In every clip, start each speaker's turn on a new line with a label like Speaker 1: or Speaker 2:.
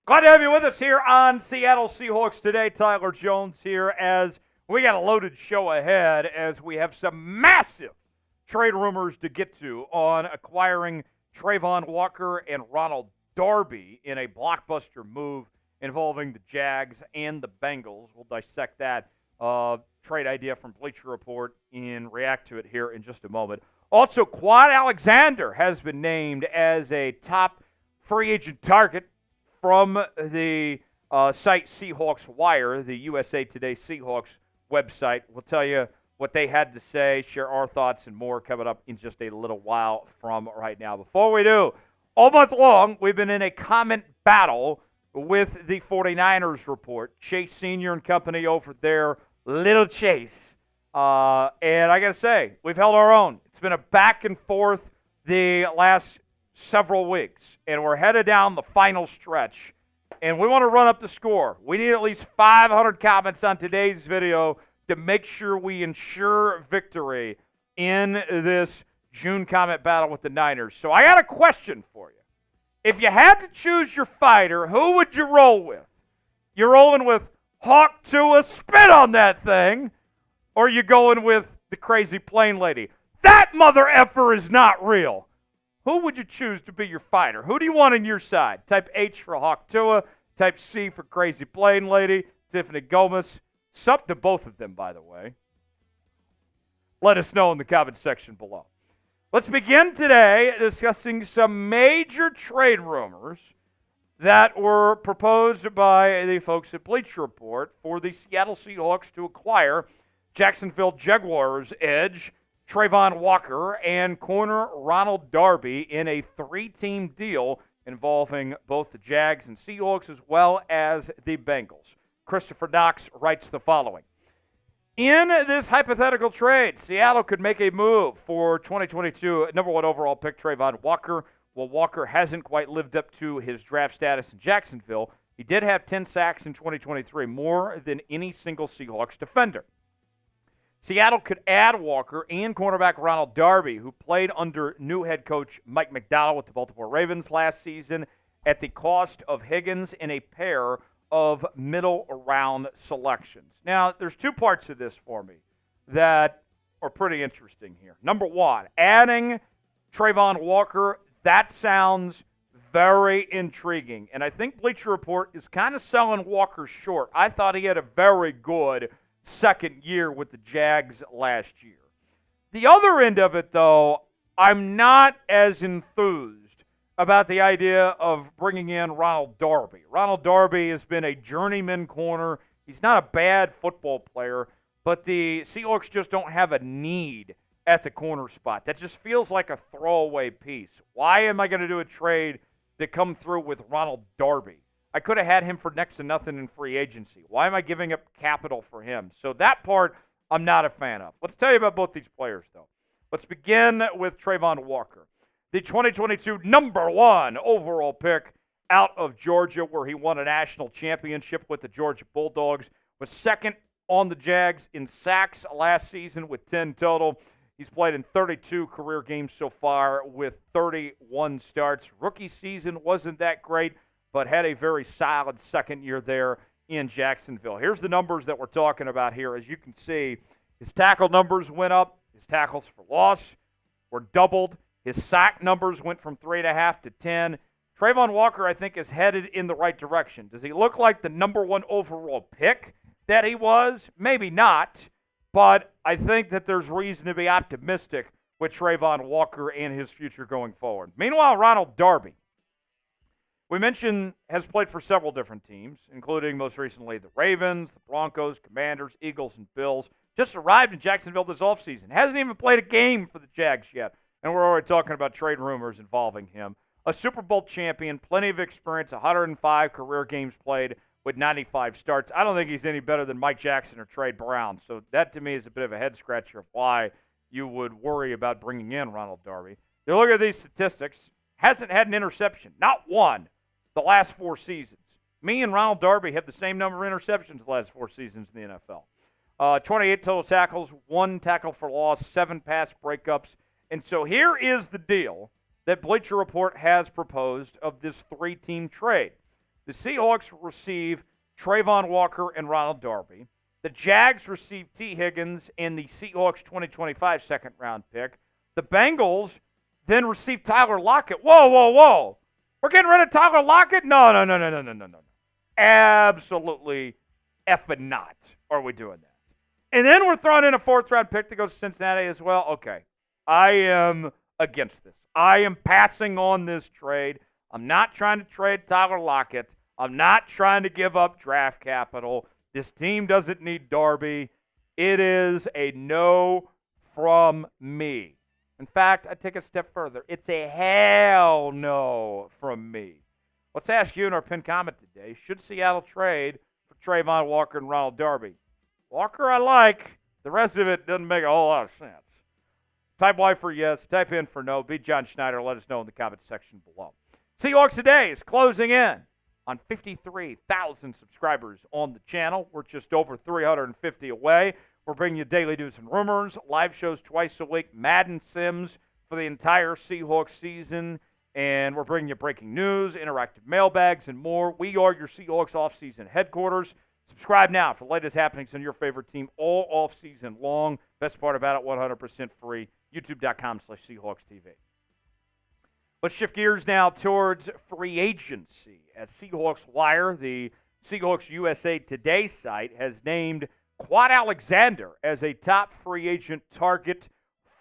Speaker 1: Glad to have you with us here on Seattle Seahawks Today. Tyler Jones here as we got a loaded show ahead as we have some massive trade rumors to get to on acquiring Travon Walker and Ronald Darby in a blockbuster move involving the Jags and the Bengals. We'll dissect that trade idea from Bleacher Report and react to it here in just a moment. Also, Kwon Alexander has been named as a top free agent target from the site Seahawks Wire, the USA Today Seahawks website. We'll tell you what they had to say, share our thoughts, and more coming up in just a little while from right now. Before we do, all month long, we've been in a comment battle with the 49ers report. Chase Sr. and company over there, Little Chase. And I got to say, we've held our own. It's been a back and forth the last several weeks, and we're headed down the final stretch, and we want to run up the score. We need at least 500 comments on today's video to make sure we ensure victory in this June comment battle with the Niners. So I got a question for you. If you had to choose your fighter, who would you roll with? You're rolling with Hawk Tua, spit on that thing, or you going with the crazy plane lady? That mother effer is not real. Who would you choose to be your fighter? Who do you want on your side? Type H for Hawk Tua, type C for Crazy Plane Lady, Tiffany Gomez. Sup to both of them, by the way. Let us know in the comment section below. Let's begin today discussing some major trade rumors that were proposed by the folks at Bleacher Report for the Seattle Seahawks to acquire Jacksonville Jaguars edge Travon Walker and corner Ronald Darby in a 3-team deal involving both the Jags and Seahawks as well as the Bengals. Christopher Knox writes the following. In this hypothetical trade, Seattle could make a move for 2022 number 1 overall pick Travon Walker. While Walker hasn't quite lived up to his draft status in Jacksonville, he did have 10 sacks in 2023, more than any single Seahawks defender. Seattle could add Walker and cornerback Ronald Darby, who played under new head coach Mike McDowell with the Baltimore Ravens last season, at the cost of Higgins in a pair of middle-round selections. Now, there's two parts of this for me that are pretty interesting here. Number one, adding Travon Walker, that sounds very intriguing. And I think Bleacher Report is kind of selling Walker short. I thought he had a very good second year with the Jags last year. The other end of it, though, I'm not as enthused about the idea of bringing in Ronald Darby. Ronald Darby has been a journeyman corner. He's not a bad football player, but the Seahawks just don't have a need at the corner spot. That just feels like a throwaway piece. Why am I going to do a trade to come through with Ronald Darby? I could have had him for next to nothing in free agency. Why am I giving up capital for him? So that part I'm not a fan of. Let's tell you about both these players, though. Let's begin with Travon Walker, the 2022 number 1 overall pick out of Georgia, where he won a national championship with the Georgia Bulldogs, was second on the Jags in sacks last season with 10 total. He's played in 32 career games so far with 31 starts. Rookie season wasn't that great, but had a very solid second year there in Jacksonville. Here's the numbers that we're talking about here. As you can see, his tackle numbers went up. His tackles for loss were doubled. His sack numbers went from 3.5 to 10. Travon Walker, I think, is headed in the right direction. Does he look like the number 1 overall pick that he was? Maybe not, but I think that there's reason to be optimistic with Travon Walker and his future going forward. Meanwhile, Ronald Darby, we mentioned, has played for several different teams, including most recently the Ravens, the Broncos, Commanders, Eagles, and Bills. Just arrived in Jacksonville this offseason. Hasn't even played a game for the Jags yet, and we're already talking about trade rumors involving him. A Super Bowl champion, plenty of experience, 105 career games played with 95 starts. I don't think he's any better than Mike Jackson or Trey Brown, so that to me is a bit of a head-scratcher of why you would worry about bringing in Ronald Darby. You look at these statistics, hasn't had an interception, not one, the last 4 seasons. Me and Ronald Darby have the same number of interceptions the last 4 seasons in the NFL. 28 total tackles, 1 tackle for loss, 7 pass breakups. And so here is the deal that Bleacher Report has proposed of this 3-team trade. The Seahawks receive Travon Walker and Ronald Darby. The Jags receive T. Higgins and the Seahawks 2025 second-round pick. The Bengals then receive Tyler Lockett. Whoa, whoa, whoa. We're getting rid of Tyler Lockett? No. Absolutely effing not are we doing that. And then we're throwing in a fourth-round pick to go to Cincinnati as well. Okay, I am against this. I am passing on this trade. I'm not trying to trade Tyler Lockett. I'm not trying to give up draft capital. This team doesn't need Darby. It is a no from me. In fact, I take a step further. It's a hell no from me. Let's ask you in our pinned comment today, should Seattle trade for Travon Walker and Ronald Darby? Walker I like. The rest of it doesn't make a whole lot of sense. Type Y for yes. Type in for no. Be John Schneider. Let us know in the comment section below. Seahawks Today is closing in on 53,000 subscribers on the channel. We're just over 350 away. We're bringing you daily news and rumors, live shows twice a week, Madden Sims for the entire Seahawks season, and we're bringing you breaking news, interactive mailbags, and more. We are your Seahawks offseason headquarters. Subscribe now for the latest happenings on your favorite team all off-season long. Best part about it, 100% free. YouTube.com/SeahawksTV. Let's shift gears now towards free agency. As Seahawks Wire, the Seahawks USA Today site, has named Kwon Alexander as a top free agent target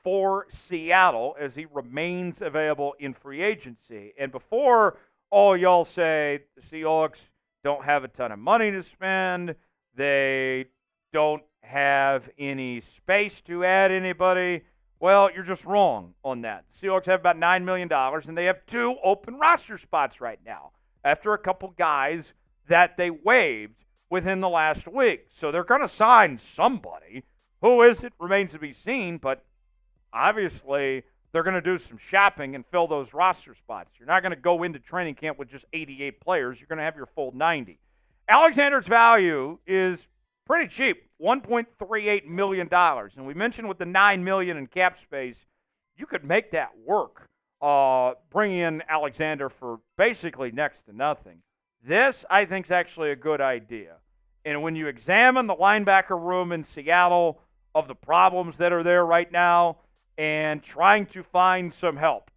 Speaker 1: for Seattle as he remains available in free agency. And before all y'all say the Seahawks don't have a ton of money to spend, they don't have any space to add anybody, well, you're just wrong on that. The Seahawks have about $9 million, and they have 2 open roster spots right now after a couple guys that they waived within the last week. So they're going to sign somebody. Who is it remains to be seen, but obviously they're going to do some shopping and fill those roster spots. You're not going to go into training camp with just 88 players. You're going to have your full 90. Alexander's value is pretty cheap, $1.38 million. And we mentioned with the $9 million in cap space, you could make that work, bringing in Alexander for basically next to nothing. This, I think, is actually a good idea. And when you examine the linebacker room in Seattle of the problems that are there right now and trying to find some help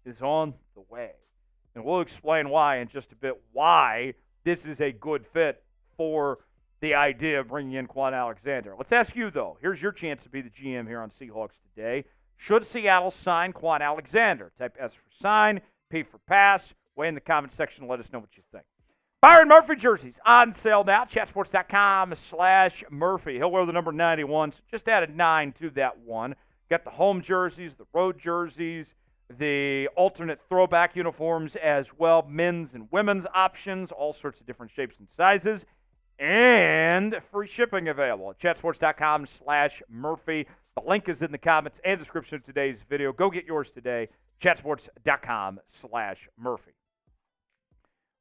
Speaker 1: is on the way. And we'll explain why in just a bit, why this is a good fit for the idea of bringing in Kwon Alexander. Let's ask you, though. Here's your chance to be the GM here on Seahawks Today. Should Seattle sign Kwon Alexander? Type S for sign, P for pass. Weigh in the comment section and let us know what you think. Byron Murphy jerseys on sale now. Chatsports.com/Murphy. He'll wear the number 91. So just added 9 to that one. Got the home jerseys, the road jerseys, the alternate throwback uniforms as well. Men's and women's options, all sorts of different shapes and sizes. And free shipping available at chatsports.com/Murphy. The link is in the comments and description of today's video. Go get yours today. Chatsports.com/Murphy.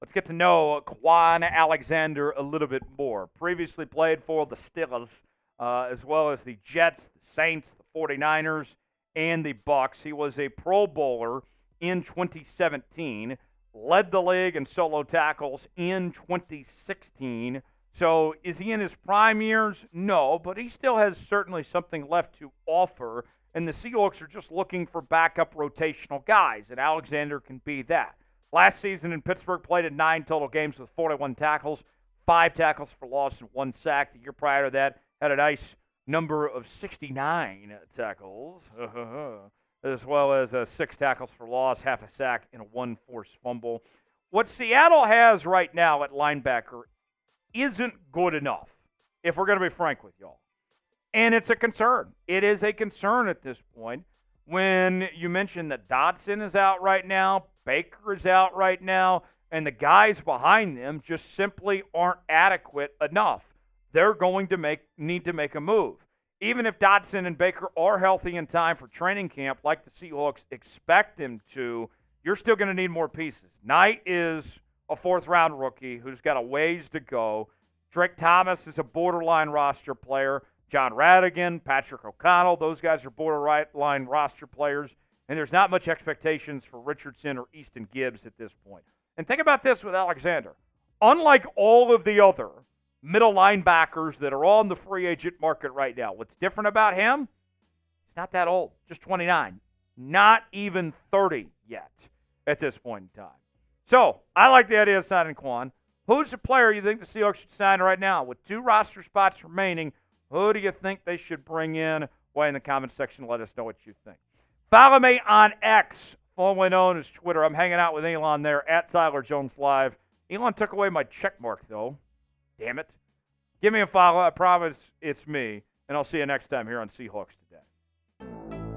Speaker 1: Let's get to know Kwon Alexander a little bit more. Previously played for the Steelers, as well as the Jets, the Saints, the 49ers, and the Bucks. He was a Pro Bowler in 2017, led the league in solo tackles in 2016. So is he in his prime years? No, but he still has certainly something left to offer, and the Seahawks are just looking for backup rotational guys, and Alexander can be that. Last season in Pittsburgh, played in 9 total games with 41 tackles, 5 tackles for loss, and 1 sack. The year prior to that, had a nice number of 69 tackles, as well as 6 tackles for loss, half a sack, and a 1 forced fumble. What Seattle has right now at linebacker isn't good enough, if we're going to be frank with y'all. And it's a concern. It is a concern at this point. When you mention that Dotson is out right now, Baker is out right now, and the guys behind them just simply aren't adequate enough. They're going to need to make a move. Even if Dotson and Baker are healthy in time for training camp, like the Seahawks expect them to, you're still going to need more pieces. Knight is a 4th-round rookie who's got a ways to go. Drake Thomas is a borderline roster player. John Radigan, Patrick O'Connell, those guys are borderline roster players. And there's not much expectations for Richardson or Easton Gibbs at this point. And think about this with Alexander. Unlike all of the other middle linebackers that are on the free agent market right now, what's different about him? He's not that old, just 29. Not even 30 yet at this point in time. So, I like the idea of signing Kwon. Who's the player you think the Seahawks should sign right now? With 2 roster spots remaining, who do you think they should bring in? Way in the comment section, let us know what you think. Follow me on X, formerly known as Twitter. I'm hanging out with Elon there at Tyler Jones Live. Elon took away my check mark, though. Damn it. Give me a follow. I promise it's me. And I'll see you next time here on Seahawks Today.